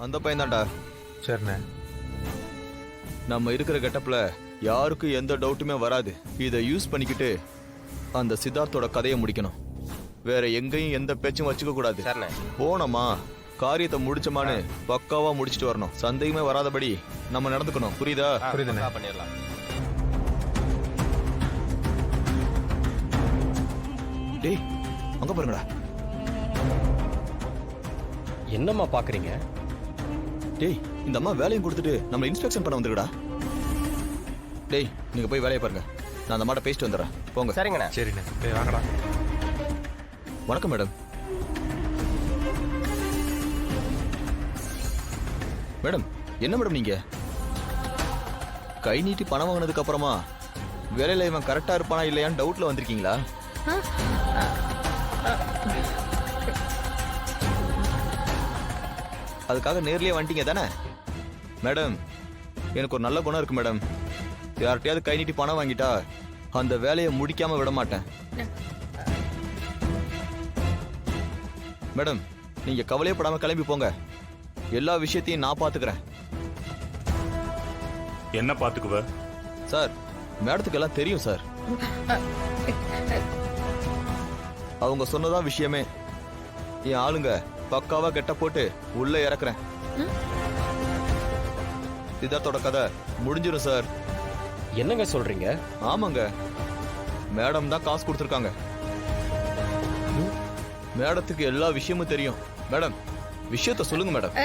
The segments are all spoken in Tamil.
அந்த பையன் தான்டா. சரிண்ணே. நம்ம இருக்கிற கெட்டப்ல யாருக்கும் எந்த டவுட்டுமே வராது. இதை யூஸ் பண்ணிக்கிட்டு அந்த சித்தார்த்தோட கதையை முடிக்கணும். வேற எங்கேயும் எந்த பேச்சும் வச்சுக்க கூடாது. போனோமா காரியத்தை முடிச்சோமான்னு பக்காவா முடிச்சிட்டு வரணும். சந்தேகமே வராதபடி நம்ம நடந்துக்கணும். புரியுதா? புரியுதுண்ணே. பண்ணிடலாம். டேய் அங்க பாருங்கடா. என்னம்மா பாக்குறீங்க? டேய் இந்த அம்மா வேலையும் கொடுத்துட்டு நம்ம இன்ஸ்பெக்ஷன் பண்ண வந்துருக்கடா. டேய் நீங்க போய் வேலையை பாருங்க. நான் அந்த அம்மாட்ட பேசிட்டு வந்துடுறேன். போங்க. சரிங்கண்ணா. சரிண்ணே. டேய் வாங்கடா. வணக்கம் மேடம். மேடம் என்ன மேடம் நீங்க கை நீட்டி பணம் வாங்கினதுக்கு அப்புறமா வேலையில இவன் கரெக்டா இருப்பானா இல்லையான்னு டவுட்ல வந்திருக்கீங்களா? அதுக்காக நேர்லயே வந்துட்டீங்க தானே மேடம்? எனக்கு ஒரு நல்ல குணம் இருக்கு மேடம். யார்கிட்டயாவது கை நீட்டி பணம் வாங்கிட்டா அந்த வேலையை முடிக்காம விட மாட்டேன் மேடம். நீங்க கவலையப்படாம கிளம்பி போங்க. எல்லா விஷயத்தையும் நான் பாத்துக்கிறேன். என்ன பாத்துக்குவ? சார் மேடத்துக்கு எல்லாம் தெரியும் சார். அவங்க சொன்னதான் விஷயமே. என் ஆளுங்க பக்காவா கெட்ட போட்டு உள்ள இறக்குறேன். சித்தார்த்தோட கதை முடிஞ்சிடும் சார். என்னங்க சொல்றீங்க? ஆமாங்க, மேடம் தான் காசு கொடுத்துருக்காங்க. மேடத்துக்கு எல்லா விஷயமும் தெரியும். மேடம் விஷயத்த சொல்லுங்க மேடம்.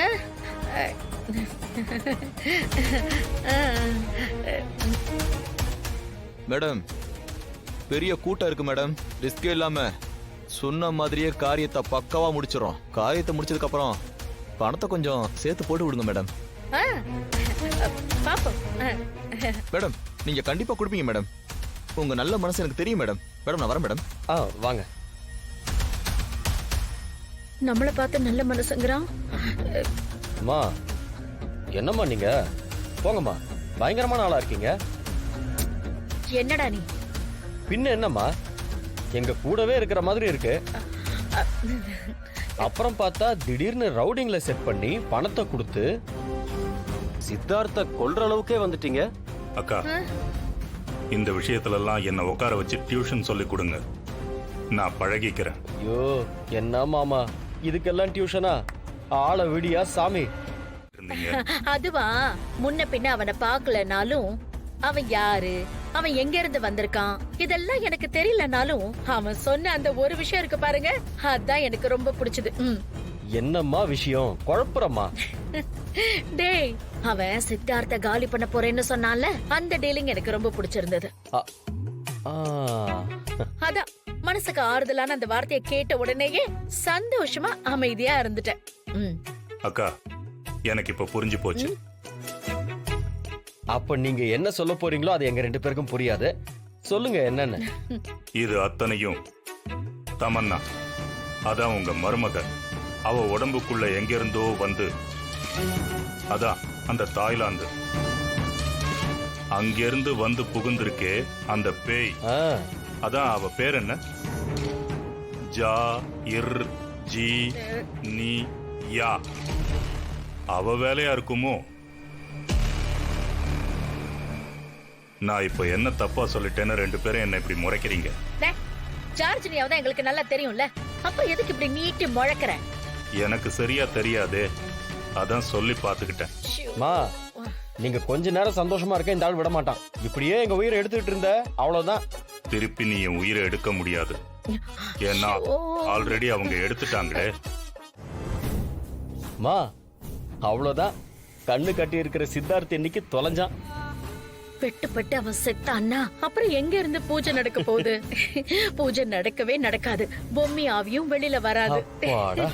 மேடம் பெரிய கூட்டம் இருக்கு மேடம். ரிஸ்கே இல்லாம சொன்ன மாதிரியே காரியத்தை பக்காவா முடிச்சிடறோம். காரியத்தை முடிச்சதுக்கு அப்புறம் பணத்தை கொஞ்சம் சேர்த்து போட்டு விடுங்க மேடம். மேடம் நீங்க கண்டிப்பா கொடுப்பீங்க மேடம். உங்க நல்ல மனசு எனக்கு தெரியும் மேடம். மேடம் நான் வரேன் மேடம். வாங்க. நம்மள பார்த்து நல்ல மனசுங்கிறான். அம்மா என்னம்மா நீங்க? போங்கம்மா, பயங்கரமான ஆளா இருக்கீங்க. என்னடா நீ? பின்ன என்னம்மா, எங்க கூடவே இருக்கிற மாதிரி இருக்கு. அப்புறம் பார்த்தா திடீர்னு ரவுடிங்ல செட் பண்ணி பணத்தை கொடுத்து சித்தார்த்த கொல்ற அளவுக்கே வந்துட்டீங்க. அக்கா, இந்த விஷயத்துல எல்லாம் என்ன உட்கார வச்சு டியூஷன் சொல்லி கொடுங்க. நான் பழகிக்கிறேன். ஐயோ என்ன மாமா, இதுக்கெல்லாம் டியூஷனா? ஆள விடியா சாமி. அதுவா, முன்ன பின்ன அவனை பாக்கலனாலும் அவன் யாரு, அவன் எங்க இருந்து வந்திருக்கான் இதெல்லாம் எனக்கு தெரியலனாலும் அவன் சொன்ன அந்த ஒரு விஷயம் இருக்கு பாருங்க, அதான் எனக்கு ரொம்ப பிடிச்சது. என்னம்மா விஷயம்? குழப்பறமா? டேய், அவன் சித்தார்த்த காலி பண்ண போறேன்னு சொன்னான்ல, அந்த டீலிங் எனக்கு ரொம்ப பிடிச்சிருந்தது. அதான் மனசுக்கு ஆறுதலான அந்த வார்த்தையை கேட்ட உடனேயே சந்தோஷமா அமைதியா இருந்துட்டேன். அக்கா, எனக்கு இப்ப புரிஞ்சு போச்சு. அப்ப நீங்க என்ன சொல்ல போறீங்களோ அது எங்க ரெண்டு பேருக்கும் புரியாது. சொல்லுங்க என்னன்னு. இது அத்தனையும் தமன்னா, அதான் உங்க மருமக. அவ உடம்புக்குள்ள எங்க இருந்தோ வந்து, அதான் அந்த தாய்லாந்து, அங்கிருந்து வந்து புகுந்திருக்கே அந்த பேய். அதான் அவ பேர் என்ன? ஜா இர் ஜி நீ யா. அவ வேலையா இருக்குமோ? நான் இப்ப என்ன தப்பா சொல்லிட்டேன்னு ரெண்டு பேரும் என்ன இப்படி முறைக்கிறீங்க? ஜார்ஜ் நீயாவது எங்களுக்கு நல்லா தெரியும்ல, அப்ப எதுக்கு இப்படி நீட்டி முழக்கிற? எனக்கு சரியா தெரியாதே, அதான் சொல்லி பாத்துக்கிட்டேன். மா, நீங்க கொஞ்ச நேரம் சந்தோஷமா இருக்க இந்த ஆள் விட மாட்டான். இப்படியே எங்க உயிரை எடுத்துட்டு இருந்த அவ்வளவுதான். திருப்பி நீ என் உயிரை எடுக்க முடியாது. ஏன்னா ஆல்ரெடி அவங்க எடுத்துட்டாங்களே. மா, அவ்வளவுதான். கண்ணு கட்டி இருக்கிற சித்தார்த் இன்னைக்கு தொலைஞ்சான். வெட்டுப்பட்டு அவன் செத்தான்னா அப்புறம் எங்க இருந்து பூஜை நடக்க போகுது? பூஜை நடக்கவே நடக்காது. பொம்மி ஆவியும் வெளியில வராது. அப்பாடா.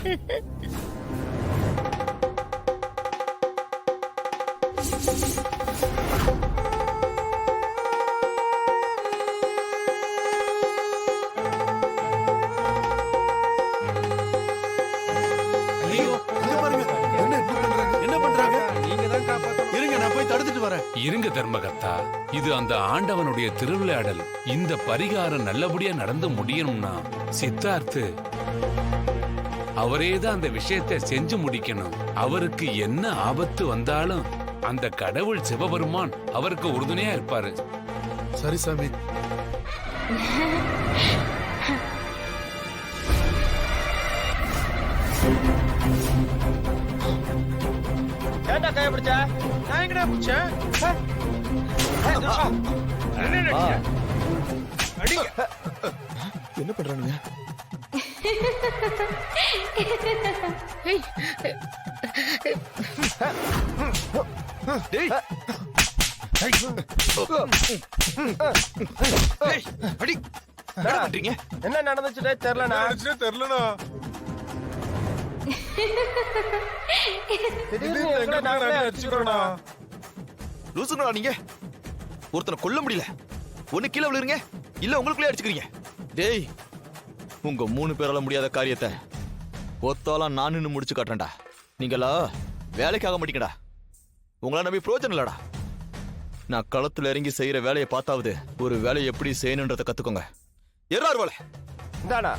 இருங்க தர்மகர்த்தா, இது அந்த ஆண்டவனுடைய திருவிளையாடல். இந்த பரிகாரம் நல்லபடியா நடந்து முடியணும்னா சித்தார்த்து அவரே தான் அந்த விஷயத்தை செஞ்சு முடிக்கணும். அவருக்கு என்ன ஆபத்து வந்தாலும் அந்த கடவுள் சிவபெருமான் அவருக்கு உறுதுணையா இருப்பாரு. சரி சாமி. ஏன்டா கைய பிடிச்ச? நான் எங்கடா பிடிச்சேன்? என்ன பண்றானுங்க? ஏய், டேய் டேய், அடி என்ன பண்றீங்க? என்ன நடந்துச்சுடே தெரியலண்ணா. திடீர்னு எங்களை நாங்களே அடிச்சுக்கிறோம்ண்ணா. லூசுங்களா நீங்க? ஒருத்தனை கொல்ல முடியல, ஒண்ணு கீழே விழுறீங்க, இல்ல உங்களுக்குள்ளே அடிச்சுக்கிறீங்க. டேய், உங்க 3 பேரால முடியாத காரியத்தை ஒத்தாலா நான் நின்னு முடிச்சு காட்டுறேன்டா. நீங்களா வேலைக்காக மாட்டீங்கடா. உங்களா நம்பி பிரோஜனம் இல்லடா. நான் களத்துல இறங்கி செய்யற வேலையை பார்த்தாவது ஒரு வேலையை எப்படி செய்யணுன்றத கத்துக்கோங்க. எறார் வேலை இந்தாண்ணா.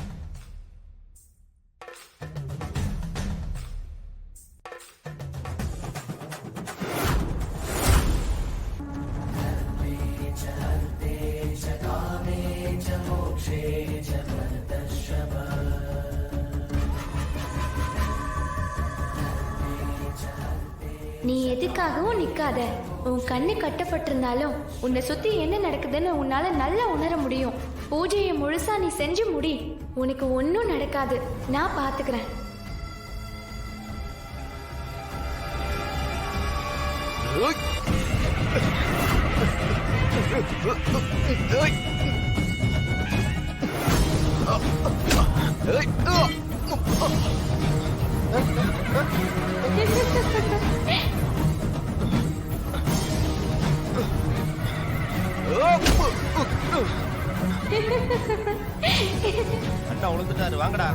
நீ எதுக்காகவும் நிக்காத. உன் கண்ணு கட்டப்பட்டிருந்தாலும் உன்னை சுத்தி என்ன நடக்குதுன்னு உன்னால நல்லா உணர முடியும். பூஜையை முழுசா நீ செஞ்சு முடி. உனக்கு ஒன்னும் நடக்காது, நான் பாத்துக்கிறேன். அண்ணா விழுந்துட்டாரு, வாங்கடா.